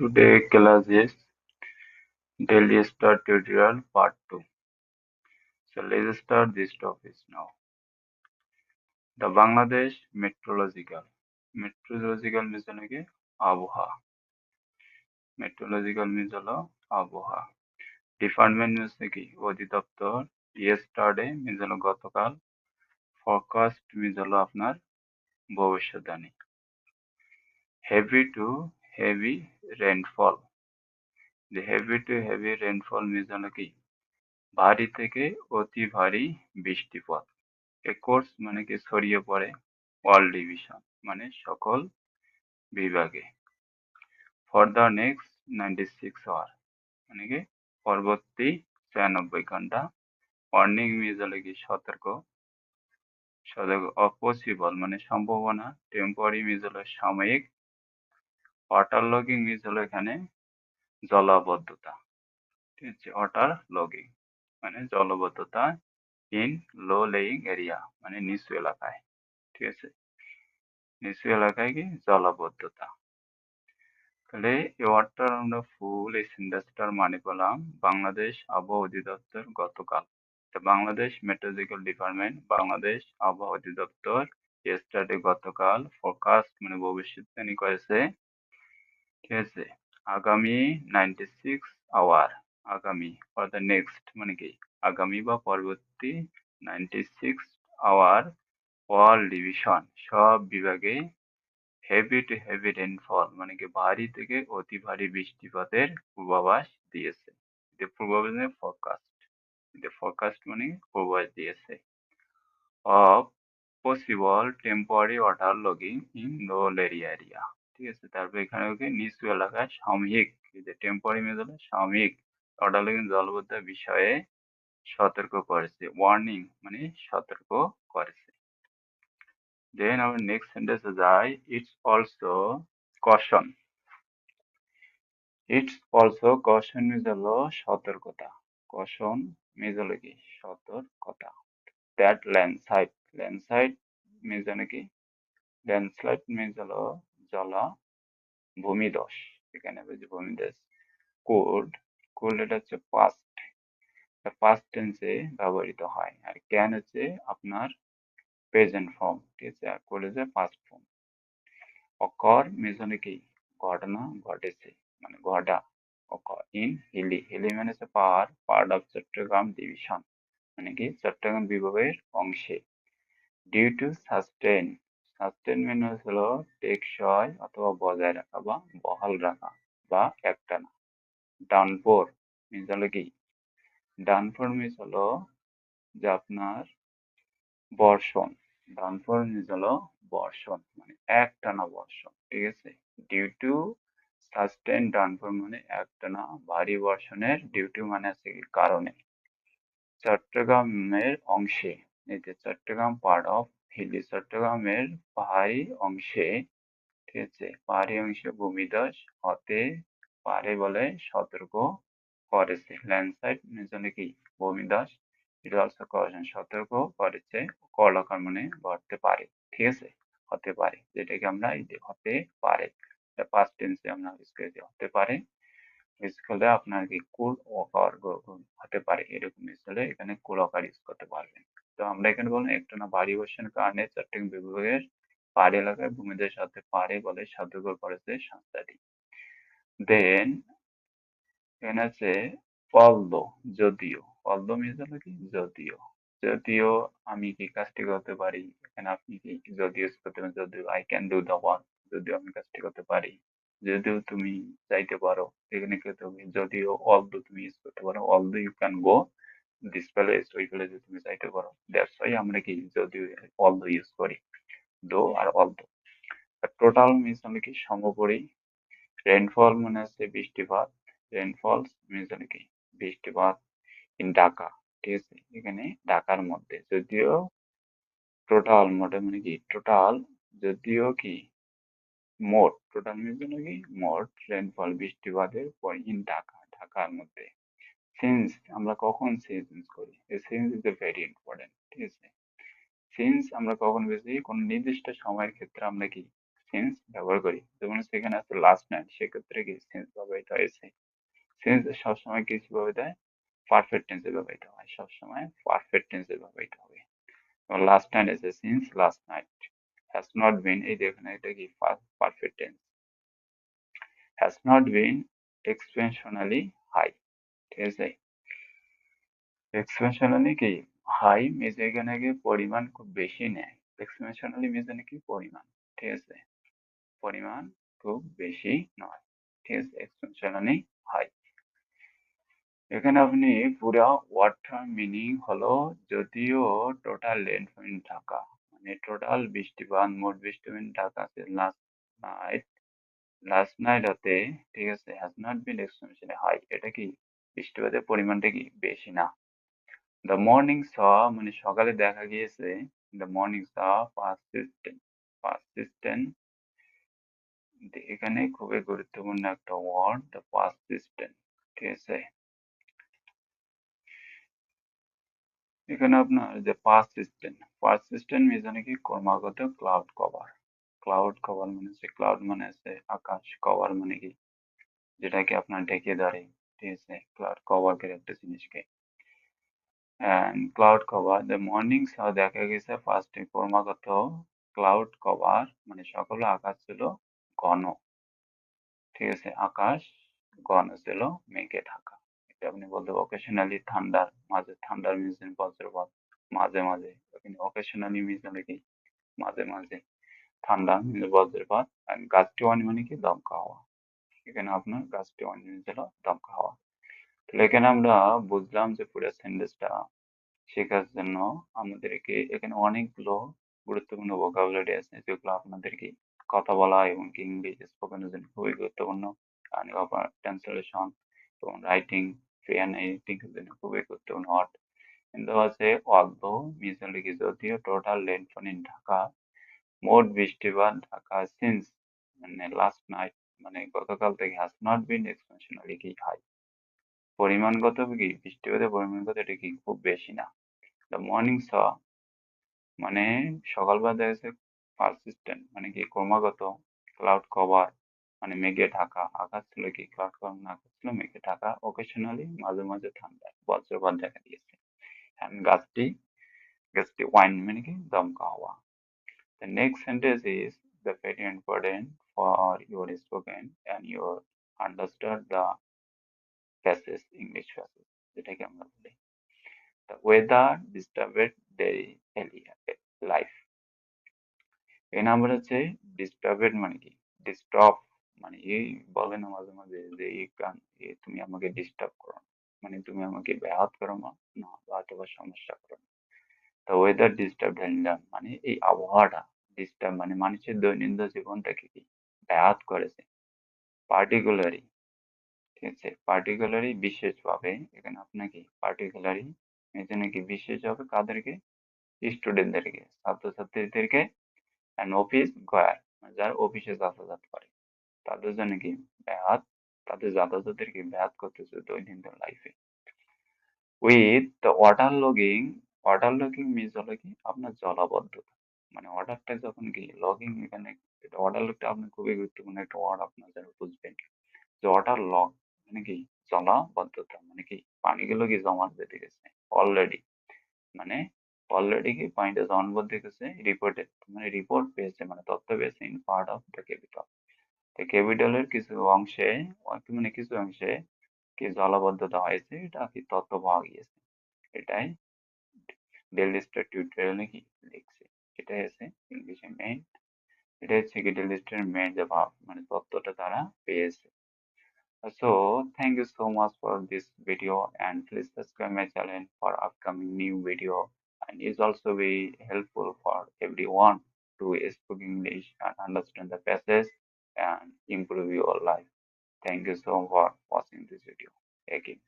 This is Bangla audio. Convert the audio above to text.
Today class is Daily Star Tutorial Part 2. So let's start this topic now. The Bangladesh Meteorological means হলো কি আবহাওয়া। Meteorological means হলো আবহাওয়া। Department means কি অধিদপ্তর। Yesterday means হলো গতকাল। Forecast means হলো আপনার ভবিষ্যদ্বাণী। Heavy to heavy rainfall. The heavy to heavy rainfall means হলো কি ভারী থেকে অতি ভারী বৃষ্টিপাত। একর্স মানে কি ছড়িয়ে পড়ে, অল ডিভিশন মানে সকল বিভাগে। ফর দ্য নেক্সট 96 আওয়ার মানে কি পরবর্তী 96 ঘন্টা। ওয়ার্নিং মিজ হলে কি সতর্ক, অপসিবল মানে সম্ভাবনা। টেম্পোরারি মিজ হলো সাময়িক। ওয়াটার লগিং মিজ হলো এখানে জলাবদ্ধতা। ঠিক আছে, ওয়াটার লগিং মানে জলবদ্ধতা ইন লো লেইং এরিয়া মানে নিচু এলাকায়। ঠিক আছে, নিচু এলাকায় কি জলাবদ্ধতা। তাহলে এই ওয়ার্ডটার আমরা ফুল এই সেন্টেন্সটার মানে পেলাম বাংলাদেশ আবহাওয়া অধিদপ্তর গতকাল। বাংলাদেশ মেট্রোলজিক্যাল ডিপার্টমেন্ট, বাংলাদেশ আবহাওয়া অধিদপ্তর ইয়েস্টারডে গতকাল, ফোরকাস্ট মানে ভবিষ্যৎবাণী করেছে। ঠিক আছে, আগামী 96 আওয়ার, আগামী ফর দ্য নেক্সট মানে কি আগামী বা পরবর্তী 96 আওয়ার অল ডিভিশন সব বিভাগে হেভি টু হেভি রেইনফল মানে কি ভারী থেকে অতি ভারী বৃষ্টিপাতের পূর্বাভাস দিয়েছে। এতে পূর্বাভাস মানে ফরকাস্ট, এতে ফরকাস্ট মানে পূর্বাভাস দিয়েছে। Of possible temporary water logging in লোল area. ঠিক আছে, তারপর এখানে ওকে নিচু এলাকায় সাময়িক, যে টেম্পোরারি মেজ হলো সাময়িক ওয়াটার লগিং জলবদ্ধতার বিষয়ে সতর্ক করেছে। ওয়ার্নিং মানে সতর্ক করেছে। Then our next sentence is it's also caution. It's also caution means হলো সতর্কতা। Caution means হলো কি সতর্কতা। That landslide means হলো কি landslide means হলো জলা ভূমিধস। এখানে বলছি ভূমিধস। could এটা হচ্ছে past tense এ ব্যবহৃত হয়। আর can হচ্ছে আপনার প্রেজেন্ট ফর্ম। ঠিক আছে, আর could হচ্ছে past form। অকর means হলো কি ঘটনা ঘটেছে মানে ঘটা। অকর ইন হিলি মানে হচ্ছে পার্ট অফ চট্টগ্রাম ডিভিশন মানে কি চট্টগ্রাম বিভাগের অংশে। ডিউ টু সাস্টেন মানে হলো টেকসই অথবা বজায় রাখা বা বহাল রাখা বা একটানা। ডাউনপোর মিন্স হলো কি ডাউনপোর মিন্স হলো যে আপনার বর্ষণ। ডাউনপোর মিন্স হলো বর্ষণ মানে একটানা বর্ষণ। ঠিক আছে, ডিউ টু সাস্টেন ডাউনপোর মানে একটানা ভারী বর্ষণের, ডিউ টু মানে আছে কি কারণে। চট্টগ্রামের অংশে, এই যে চট্টগ্রাম পার্ট অফ হিলি, চট্টগ্রামের পাহাড়ি অংশে। ঠিক আছে, পাহাড়ি অংশে ভূমিধস হতে পারে বলে সতর্ক করেছে। ল্যান্ডস্লাইড মানে কি ভূমিধস। এটা অলসো করেছেন সতর্ক করেছে, কলাকার মানে ঘটতে পারে। ঠিক আছে, হতে পারে যেটাকে আমরা এই যে হতে পারে পাস্ট টেন্সে আমরা ইউজ করেছি হতে পারে। ইউজ করলে আপনার কি কুল ওকার হতে পারে এরকম ইউজ হলে এখানে কুল ওকার ইউজ করতে পারবেন। তো আমরা এখানে বললাম একটানা ভারী বর্ষণের কারণে চট্টগ্রাম বিভাগের পাহাড়ি এলাকায় ভূমিধস হতে পারে বলে সতর্ক করেছে সংস্থাটি। দেন এখানে আছে অলদো, যদিও। অলদো মিনস হলো কি যদিও। যদিও আমি কি কাজটি করতে পারি, এখানে আপনি কি যদিও use করতে পারেন, যদিও I can do the work, যদিও আমি কাজটি করতে পারি। যদিও তুমি যাইতে পারো, এখানে কি তুমি যদিও অলদো তুমি ইউজ করতে পারো, although you can go this place, ওই প্লেসে তুমি যাইতে পারো। দ্যাটস ওয়াই আমরা কি যদিও অলদো ইউজ করি, দো আর অলদো। টোটাল মিনস হলো কি সর্বোপরি। রেইনফল মানে হচ্ছে বৃষ্টিপাত। রেইনফলস মিনস হলো কি বৃষ্টিপাত ইন ঢাকা। ঠিক আছে, এখানে ঢাকার মধ্যে। যদিও টোটাল মোটে মানে কি টোটাল, যদিও কি মোট, টোটাল মিনস হলো কি মোট রেইনফল বৃষ্টিপাতের পর ইন ঢাকা, ঢাকার মধ্যে। সিন্স আমরা কখন সিন্স ইউজ করি, এই সিন্স ইজ ভেরি ইম্পর্টেন্ট। ঠিক আছে, সিন্স আমরা কখন বুঝি কোন নির্দিষ্ট সময়ের ক্ষেত্রে আমরা কি সিন্স ব্যবহার করি, যেমন সেখানে আছে লাস্ট নাইট, সেক্ষেত্রে কি সিন্স ব্যবহৃত হয়েছে। সিন্স সবসময় কিছু ভাবে দেয়, পারফেক্ট টেন্সে ব্যবহৃত হয়, সবসময় পারফেক্ট টেন্সে ব্যবহৃত হবে। লাস্ট নাইট আছে since last night. Has not been, এই দেখুন এটা কি perfect tense. Has not been exceptionally high, ঠিক আছে। এক্সপেনশনালি কি হাই মিনস এখানে কি পরিমাণ খুব বেশি নেয়, এক্সপেনশনালি মিনস এখানে কি পরিমাণ, ঠিক আছে, পরিমাণ খুব বেশি নয়, ঠিক আছে, এক্সপেনশনালি হাই। এখানে আপনি পুরা ওয়ার্ডটার মিনিং হলো, যদিও টোটাল রেইনফল ঢাকা, মানে টোটাল বৃষ্টিপাত, মোট বৃষ্টিপাত ঢাকাতে লাস্ট নাইট হতে, ঠিক আছে, has not been exceptionally high, এটা কি বৃষ্টিপাতের পরিমাণটা কি বেশি না। দ্য মর্নিং স মানে সকালে দেখা গিয়েছে, the morning saw persistent, persistent, এখানে খুবই গুরুত্বপূর্ণ একটা ওয়ার্ড, দ্য পারসিস্টেন্ট, ঠিক আছে। এখানে আপনার যে পারসিস্টেন্ট, পারসিস্টেন্ট মিজানে কি ক্রমাগত ক্লাউড কভার, ক্লাউড কভার মানে হচ্ছে, ক্লাউড মানে হচ্ছে আকাশ, কভার মানে কি যেটাকে আপনার ঢেকে ধরে, ঠিক আছে, ক্লাউড কভার করে একটা জিনিসকে। ক্লাউড কভার, দ্য মর্নিং স দেখা গেছে ফার্স্টে ক্রমাগত ক্লাউড কভার মানে সকালে আকাশ ছিল ঘন, ঠিক আছে, আকাশ ঘন ছিল, মেঘে ঢাকা। এটা আপনি বলতে অকেশনালি ঠান্ডার, মাঝে ঠান্ডার মিনস বজ্রপাত, মাঝে মাঝে, অকেশনালি মিনস কি মাঝে মাঝে, ঠান্ডা মিনস বজ্রপাত, আর গাছটি ওয়ান মানে কি দমকা হাওয়া, এখানে আপনার গাছটি ওয়ান মিনস হলো দমকা হাওয়া। তাহলে এখানে আমরা বুঝলাম যে পুরো সেন্টেন্সটা শেখার জন্য আমাদেরকে এখানে অনেকগুলো গুরুত্বপূর্ণ ভোকাবুলারি আছে, যেগুলো আপনাদেরকে কথা বলা এবং কি ইংলিশ স্পোকেনের জন্য খুবই গুরুত্বপূর্ণ। আর ট্রান্সলেশন এবং রাইটিং, ফ্রি অ্যান্ড এডিটিং এর জন্য খুবই গুরুত্বপূর্ণ ওয়ার্ড। কিন্তু আছে অলদো মিউচুয়ালি কি, যদিও টোটাল রেইনফল ইন ঢাকা, মোট বৃষ্টিপাত ঢাকা সিন্স মানে লাস্ট নাইট মানে গতকাল থেকে হ্যাজ নট বিন এক্সপেনশনালি কি হাই, পরিমাণগত কি বৃষ্টিপাতের পরিমাণগত এটা কি খুব বেশি না। দ্য মর্নিং স মানে সকালবেলা দেখা যাচ্ছে, পারসিস্টেন্ট মানে কি ক্রমাগত, ক্লাউড কভার মানে মেঘে ঢাকা, আকাশ ছিল কি ক্লাউড কভার না, আকাশ ছিল মেঘে ঢাকা, অকেশনালি মাঝে মাঝে ঠান্ডা বজ্রপাত দেখা দিয়েছে। And গাছটি ওয়াইন মানে কি দমকা হাওয়া। The next sentence is the very important for your spoken and your understood the passage, English passage, যেটাকে আমরা বলি the weather disturbed their life। এই নাম্বার হচ্ছে ডিস্টার্বেড মানে কি, ডিস্টার্ব মানে এই বলে না মাঝে মাঝে যে এই কান তুমি আমাকে ডিস্টার্ব করো না, মানে তুমি আমাকে ব্যাঘাত করো না, না বা অথবা সমস্যা করো না। তো ওয়েদার ডিস্টার্ব মানে এই আবহাওয়াটা ডিস্টার্ব মানে মানুষের দৈনন্দিন জীবনটাকে কি ব্যাঘাত করেছে। পার্টিকুলারি, ঠিক আছে, পার্টিকুলারি বিশেষভাবে, এখানে আপনাকে পার্টিকুলারি এখানে কি বিশেষভাবে কাদেরকে, স্টুডেন্টদেরকে, ছাত্রছাত্রীদেরকে, অ্যান্ড অফিস গোয়ার যারা অফিসে যাতায়াত করে তাদের জন্য কি ব্যাঘাত, তাদের যাতায়াতের কি ব্যাঘাত করতেছে দৈনন্দিন লাইফে। With the water logging, water logging means হলো কি আপনার জলাবদ্ধতা, মানে ওয়াটারটা যখন কি লগিং, এখানে ওয়াটার লগটা আপনি খুবই গুরুত্বপূর্ণ একটা ওয়ার্ড আপনার যারা বুঝবেন, যে ওয়াটার লগ মানে কি জলাবদ্ধতা, মানে কি পানিগুলো কি জমা বেঁধে গেছে অলরেডি, মানে অলরেডি কি পানিটা জমাট গেছে, রিপোর্টেড মানে রিপোর্ট পেয়েছে মানে তথ্য পেয়েছে, in part of the capital, তো ক্যাপিটালের কিছু অংশে, মানে কিছু অংশে কি জলাবদ্ধতা হয়েছে, এটা কি তথ্য পাওয়া গিয়েছে। এটাই ডেইলি স্টার টিউটোরিয়ালে কি লিখছে, এটাই আছে ইংলিশে মেইন, এটা হচ্ছে কি ডেইলি স্টার মেইন যে ভাব মানে তথ্যটা তারা পেয়েছে। So thank you so much for this video, and please subscribe my channel for upcoming new video, and is also be helpful for everyone to speak English and understand the passage and improve your life. Thank you so much for watching this video again.